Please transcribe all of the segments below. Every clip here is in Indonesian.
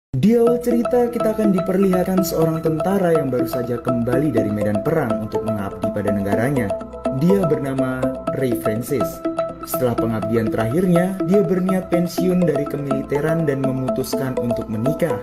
Di awal cerita kita akan diperlihatkan seorang tentara yang baru saja kembali dari medan perang untuk mengabdi pada negaranya. Dia bernama Ray Francis. Setelah pengabdian terakhirnya, dia berniat pensiun dari kemiliteran dan memutuskan untuk menikah.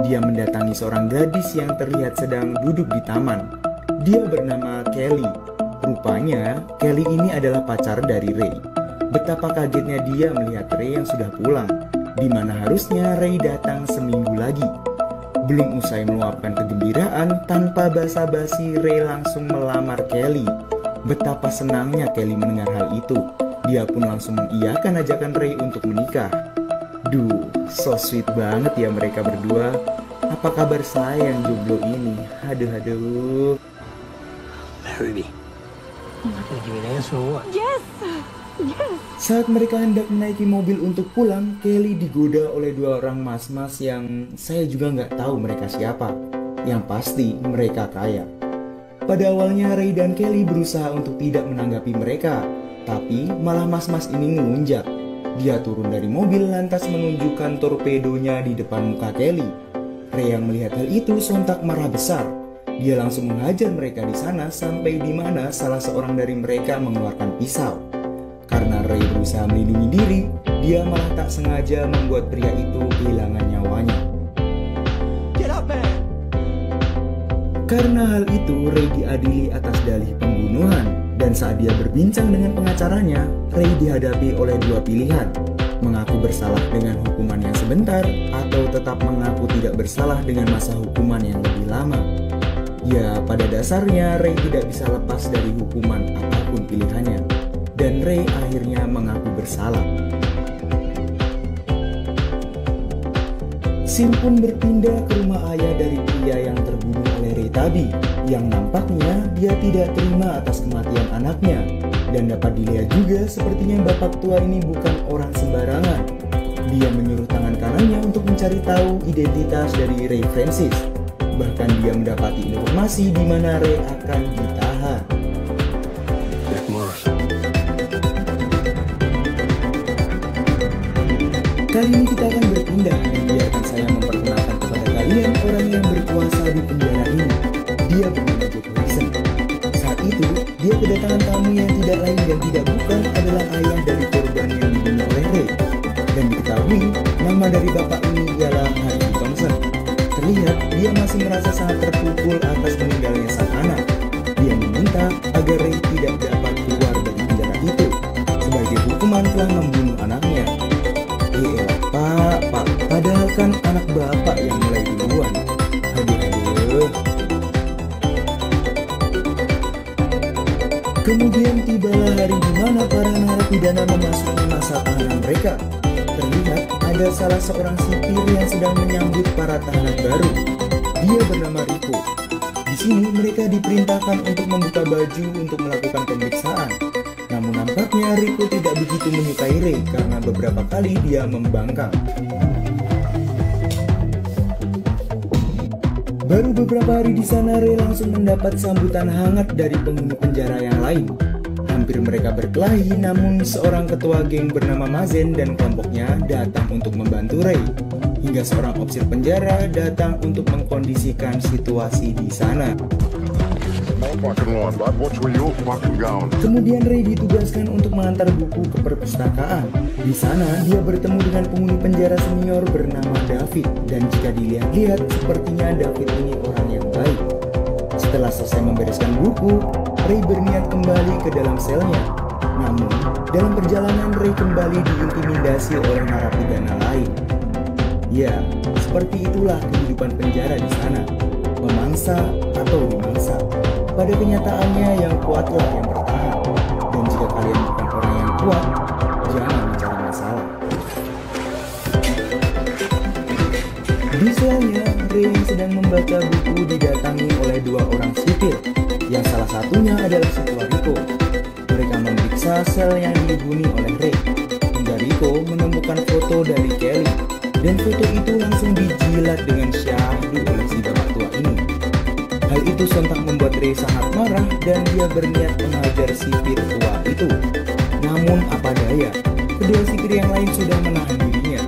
Dia mendatangi seorang gadis yang terlihat sedang duduk di taman. Dia bernama Kelly. Rupanya, Kelly ini adalah pacar dari Ray. Betapa kagetnya dia melihat Ray yang sudah pulang, di mana harusnya Ray datang seminggu lagi. Belum usai meluapkan kegembiraan, tanpa basa-basi Ray langsung melamar Kelly. Betapa senangnya Kelly mendengar hal itu. Dia pun langsung mengiyakan ajakan Ray untuk menikah. Duh, so sweet banget ya mereka berdua. Apa kabar saya yang jomblo ini? Aduh. Ruby, can you give me an answer or what? Yes. Saat mereka hendak menaiki mobil untuk pulang, Kelly digoda oleh dua orang mas-mas yang saya juga nggak tahu mereka siapa. Yang pasti mereka kaya. Pada awalnya Ray dan Kelly berusaha untuk tidak menanggapi mereka, tapi malah mas-mas ini ngelunjak. Dia turun dari mobil lantas menunjukkan torpedonya di depan muka Kelly. Ray yang melihat hal itu sontak marah besar. Dia langsung menghajar mereka di sana sampai di mana salah seorang dari mereka mengeluarkan pisau. Karena Ray berusaha melindungi diri, dia malah tak sengaja membuat pria itu kehilangan nyawanya. Get up, man! Karena hal itu, Ray diadili atas dalih pembunuhan. Dan saat dia berbincang dengan pengacaranya, Ray dihadapi oleh dua pilihan. Mengaku bersalah dengan hukuman yang sebentar, atau tetap mengaku tidak bersalah dengan masa hukuman yang lebih lama. Ya, pada dasarnya Ray tidak bisa lepas dari hukuman apapun pilihannya. Dan Ray akhirnya mengaku bersalah. Scene pun berpindah ke rumah ayah dari pria yang terbunuh oleh Ray tadi, yang nampaknya dia tidak terima atas kematian anaknya. Dan dapat dilihat juga sepertinya bapak tua ini bukan orang sembarangan. Dia menyuruh tangan kanannya untuk mencari tahu identitas dari Ray Francis. Bahkan dia mendapati informasi di mana Ray akan ditahan. Jack Morris. Kali ini kita akan berpindah dan biarkan saya memperkenalkan kepada kalian orang yang berkuasa di penjara ini. Dia bernama Jack Harrison. Saat itu, dia kedatangan tamu yang tidak lain dan tidak bukan adalah ayah dari korban yang dibunuh oleh Ray. Dan diketahui, nama dari bapak ini ialah Harvey Thompson. Terlihat, dia masih merasa sangat terpukul atas meninggalnya sang anak. Dia meminta agar Ray tidak dapat keluar dari penjara itu, sebagai hukuman telah membunuh anaknya. Pak, padahal kan anak bapak yang mulai duluan. Aduh. Kemudian tibalah hari di mana para narapidana memasuki masa tahanan mereka. Terlihat ada salah seorang sipir yang sedang menyambut para tahanan baru. Dia bernama Rico. Di sini mereka diperintahkan untuk membuka baju untuk melakukan pemeriksaan. Namun nampaknya Rico tidak begitu menyukai Ray karena beberapa kali dia membangkang. Baru beberapa hari di sana Ray langsung mendapat sambutan hangat dari penghuni penjara yang lain. Hampir mereka berkelahi, namun seorang ketua geng bernama Mazen dan kelompoknya datang untuk membantu Ray. Hingga seorang opsir penjara datang untuk mengkondisikan situasi di sana. Kemudian Ray ditugaskan untuk mengantar buku ke perpustakaan. Di sana dia bertemu dengan penghuni penjara senior bernama David, dan jika dilihat-lihat sepertinya David ini orang yang baik. Setelah selesai membereskan buku, Ray berniat kembali ke dalam selnya. Namun, dalam perjalanan Ray kembali diintimidasi oleh narapidana lain. Ya, seperti itulah kehidupan penjara di sana. Memangsa atau dimangsa. Pada kenyataannya yang kuatlah yang bertahan. Dan jika kalian bukan orang yang kuat, jangan mencari masalah. Di selnya, Ray yang sedang membaca buku didatangi oleh dua orang sipil, yang salah satunya adalah ketua Rico. Mereka memeriksa sel yang dihuni oleh Ray, hingga Rico menemukan foto dari Kelly, dan foto itu langsung dijilat dengan syahdu oleh si bapak tua ini. Hal itu sontak membuat Ray sangat marah dan dia berniat menghajar sipir tua itu. Namun apa daya, kedua sipir yang lain sudah menahan dirinya.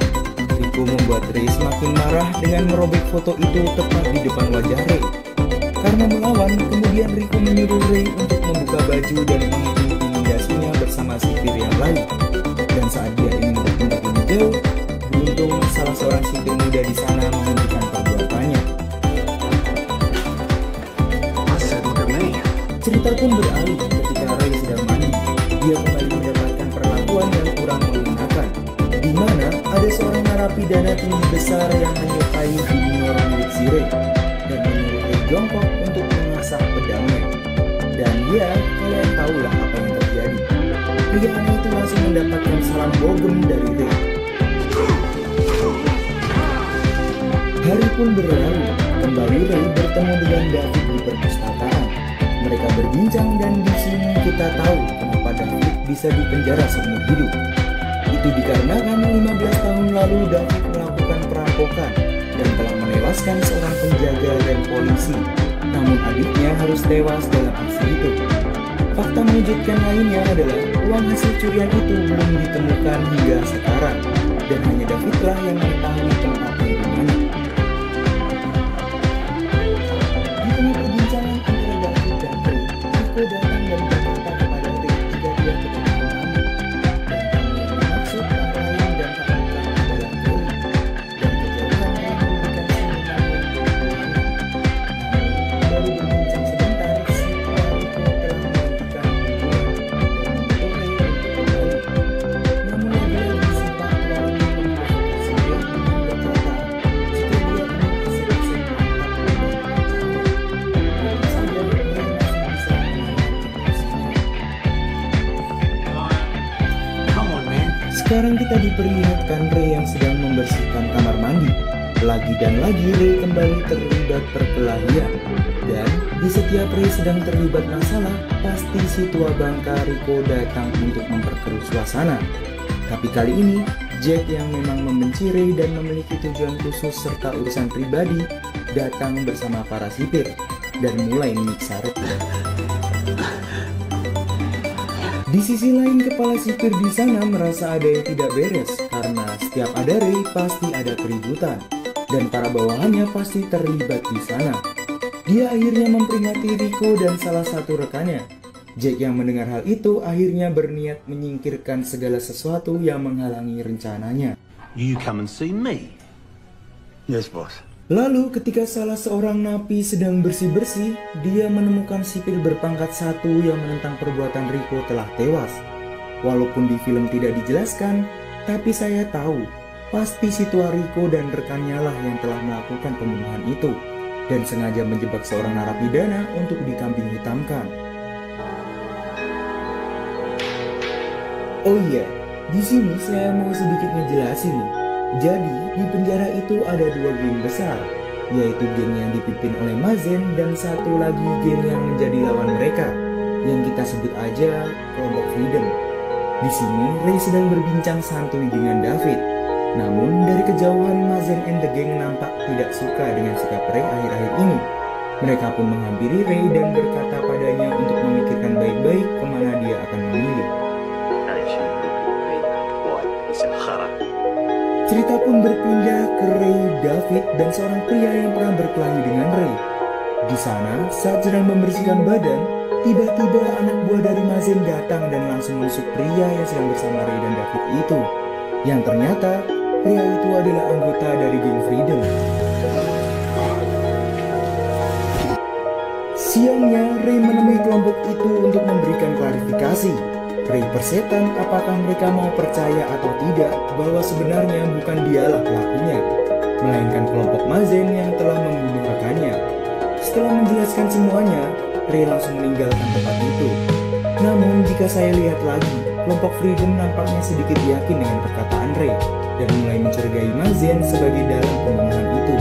Rico membuat membuat Ray semakin marah dengan merobek foto itu tepat di depan wajah Ray. Karena melawan, kemudian Rico menyuruh Ray untuk membuka baju dan mengintimidasinya bersama sipir yang lain. Dan saat dia ingin bertindak lebih jauh, beruntung salah seorang sipir muda di sana menghentikan perbuatannya. Cerita pun beralih ketika Ray sedang mandi. Dia kembali mendapatkan perlakuan yang kurang mengenakan, di mana ada seorang narapidana tinggi besar yang menyukai junior milik si Ray dan menyuruh Ray jongkok untuk mengasah pedangnya. Dan ya, kalian tahulah apa yang terjadi. Pria aneh itu langsung mendapatkan salam bogem dari Ray. Hari pun berlalu, kembali Ray bertemu dengan David di perpustakaan. Mereka berbincang dan di sini kita tahu kenapa David bisa dipenjara seumur hidup. Itu dikarenakan 15 tahun lalu David melakukan perampokan dan telah menewaskan seorang penjaga dan polisi. Namun adiknya harus tewas dalam aksi itu. Fakta mengejutkan lainnya adalah uang hasil curian itu belum ditemukan hingga sekarang, dan hanya Davidlah yang mengetahui tempatnya di mana. Di tengah perbincangan antara David dan Ray, Rico datang dan berkata kepada Ray jika dia ketemu kami. Dan kami yang dimaksud orang lain dan tak bukan adalah Kelly. Dan kejauhan Ray memberikan senyuman yang berkelanjutan. Namun, baru berbincang sebentar, si tua Rico telah menghentikan hubungan dan menuntut Ray untuk kembali. Namun lagi-lagi si pak tua itu memprovokasi Ray dengan berkata jika dia ingin asing-asing mantap dengan pacarnya, mungkin saja Ray masih bisa mengalahkan musuhnya. Come on, man. Sekarang kita diperlihatkan Ray yang sedang membersihkan kamar mandi. Lagi dan lagi Ray kembali terlibat perkelahian. Dan di setiap Ray sedang terlibat masalah, pasti si tua bangka Rico datang untuk memperkeruh suasana. Tapi kali ini, Jack yang memang membenci Ray dan memiliki tujuan khusus serta urusan pribadi, datang bersama para sipir dan mulai menyiksa Ray. Di sisi lain, kepala sipir di sana merasa ada yang tidak beres karena setiap ada Ray pasti ada keributan dan para bawahannya pasti terlibat di sana. Dia akhirnya memperingati Rico dan salah satu rekannya. Jack yang mendengar hal itu akhirnya berniat menyingkirkan segala sesuatu yang menghalangi rencananya. You come and see me. Yes, boss. Lalu ketika salah seorang napi sedang bersih-bersih, dia menemukan sipir berpangkat 1 yang menentang perbuatan Rico telah tewas. Walaupun di film tidak dijelaskan, tapi saya tahu pasti si tua Rico dan rekannya lah yang telah melakukan pembunuhan itu dan sengaja menjebak seorang narapidana untuk dikambing hitamkan. Oh iya, di sini saya mau sedikit ngejelasin nih. Jadi, di penjara itu ada 2 geng besar, yaitu geng yang dipimpin oleh Mazen dan satu lagi geng yang menjadi lawan mereka, yang kita sebut aja kelompok Freedom. Di sini, Ray sedang berbincang santuy dengan David. Namun, dari kejauhan Mazen and the gang nampak tidak suka dengan sikap Ray akhir-akhir ini. Mereka pun menghampiri Ray dan berkata padanya untuk memikirkan baik-baik kemana dia akan memilih. Cerita pun berpindah ke Ray, David, dan seorang pria yang pernah berkelahi dengan Ray. Di sana, saat sedang membersihkan badan, tiba-tiba anak buah dari Mazen datang dan langsung menusuk pria yang sedang bersama Ray dan David itu. Yang ternyata, pria itu adalah anggota dari geng Freedom. Siangnya, Ray menemui kelompok itu untuk memberikan klarifikasi. Ray persetan apakah mereka mau percaya atau tidak bahwa sebenarnya bukan dialah pelakunya, melainkan kelompok Mazen yang telah membunuh rekannya. Setelah menjelaskan semuanya, Ray langsung meninggalkan tempat itu. Namun jika saya lihat lagi, kelompok Freedom nampaknya sedikit yakin dengan perkataan Ray dan mulai mencurigai Mazen sebagai dalang pembunuhan itu.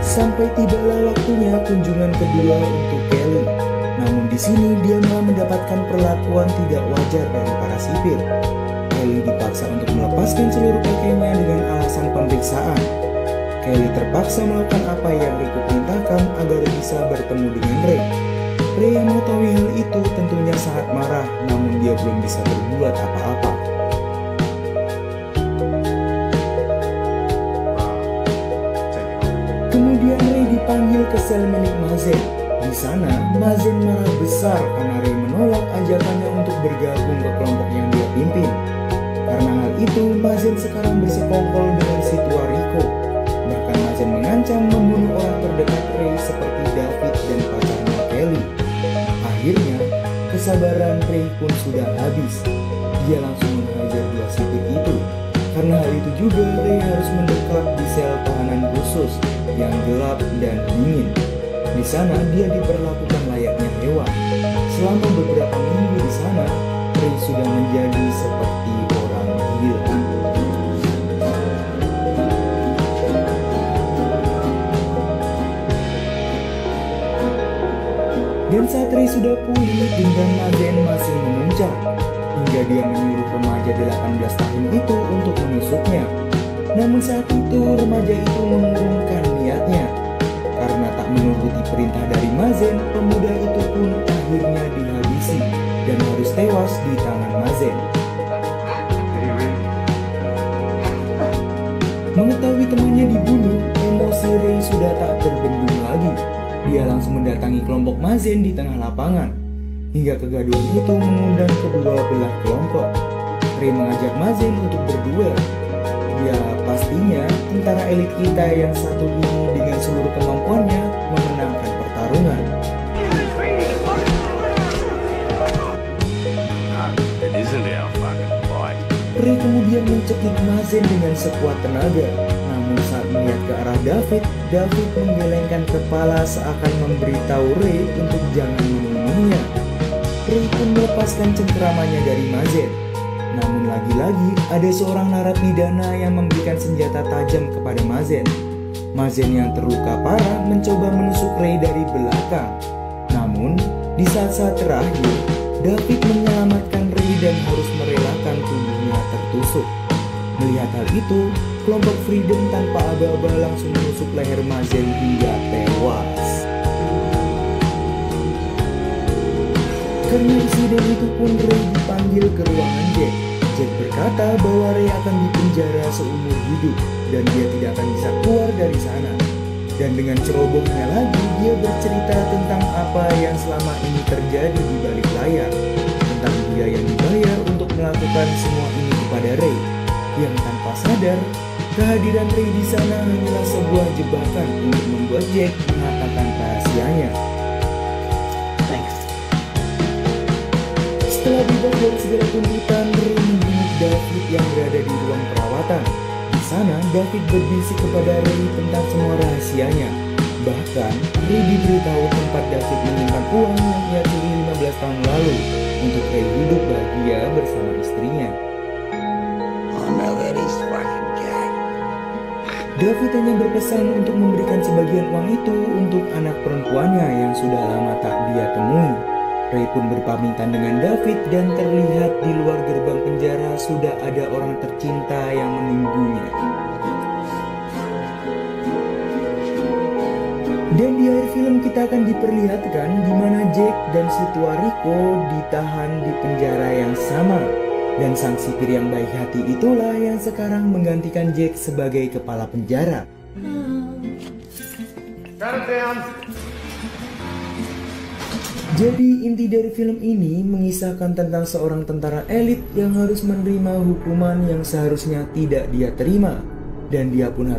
Sampai tibalah waktunya kunjungan kedua untuk Kelly. Namun di sini dia malah mendapatkan perlakuan tidak wajar dari para sipir. Kelly dipaksa untuk melepaskan seluruh pakaiannya dengan alasan pemeriksaan. Kelly terpaksa melakukan apa yang Rico perintahkan agar bisa bertemu dengan Ray. Ray yang mengetahui hal itu tentunya sangat marah, namun dia belum bisa berbuat apa-apa. dipanggil ke sel milik Mazen. Di sana, Mazen marah besar karena Ray menolak ajakannya untuk bergabung ke kelompok yang dia pimpin. Karena hal itu, Mazen sekarang bersekongkol dengan si tua Rico. Bahkan Mazen mengancam membunuh orang terdekat Ray seperti David dan pacarnya Kelly. Akhirnya, kesabaran Ray pun sudah habis. Dia langsung menghajar dua sipir itu. Karena hal itu juga, Ray harus mendekat di sel tahanan khusus yang gelap dan dingin. Di sana, dia diperlakukan layaknya hewan. Selama beberapa minggu di sana, Ray sudah menjadi seperti orang gila. Dan saat Ray sudah pulih, dendam Mazen masih memuncak. Hingga dia menyuruh remaja 18 tahun itu untuk menusuknya. Namun saat itu, remaja itu mengurungkan niatnya. Karena tak menuruti perintah dari Mazen, pemuda itu pun akhirnya dihabisi dan harus tewas di tangan Mazen. Mengetahui temannya dibunuh, emosi Ray sudah tak terbendung lagi. Dia langsung mendatangi kelompok Mazen di tengah lapangan. Hingga kegaduhan itu mengundang kedua belah kelompok. Ray mengajak Mazen untuk berduel. Ya pastinya tentara elit kita yang satu ini dengan seluruh kemampuannya memenangkan pertarungan. Ray kemudian mencekik Mazen dengan sekuat tenaga. Namun saat melihat ke arah David, David menggelengkan kepala seakan memberitahu Ray untuk jangan membunuhnya. Ray pun melepaskan cengkeramannya dari Mazen. Namun lagi-lagi ada seorang narapidana yang memberikan senjata tajam kepada Mazen. Mazen yang terluka parah mencoba menusuk Ray dari belakang. Namun di saat-saat terakhir, David menyelamatkan Ray dan harus merelakan tubuhnya tertusuk. Melihat hal itu, kelompok Freedom tanpa aba-aba langsung menusuk leher Mazen hingga tewas. Karena insiden itu pun Ray dipanggil ke ruangan Jack. Jack berkata bahwa Ray akan dipenjara seumur hidup dan dia tidak akan bisa keluar dari sana. Dan dengan cerobohnya lagi, dia bercerita tentang apa yang selama ini terjadi di balik layar. Tentang dia yang dibayar untuk melakukan semua ini kepada Ray. Yang tanpa sadar, kehadiran Ray di sana hanyalah sebuah jebakan untuk membuat Jack mengatakan rahasianya. Setelah bebas dari segala tuntutan, Ray membunuh David yang berada di ruang perawatan. Di sana, David berbisik kepada Ray tentang semua rahasianya. Bahkan, Ray diberitahu tempat David menyimpan uang yang ia curi 15 tahun lalu untuk Ray hidup bahagia bersama istrinya. David hanya berpesan untuk memberikan sebagian uang itu untuk anak perempuannya yang sudah lama tak dia temui. Ray pun berpamitan dengan David dan terlihat di luar gerbang penjara sudah ada orang tercinta yang menunggunya. Dan di akhir film kita akan diperlihatkan di mana Jack dan si tua Rico ditahan di penjara yang sama. Dan sang sipir yang baik hati itulah yang sekarang menggantikan Jack sebagai kepala penjara. Jadi inti dari film ini mengisahkan tentang seorang tentara elit yang harus menerima hukuman yang seharusnya tidak dia terima. Dan dia pun harus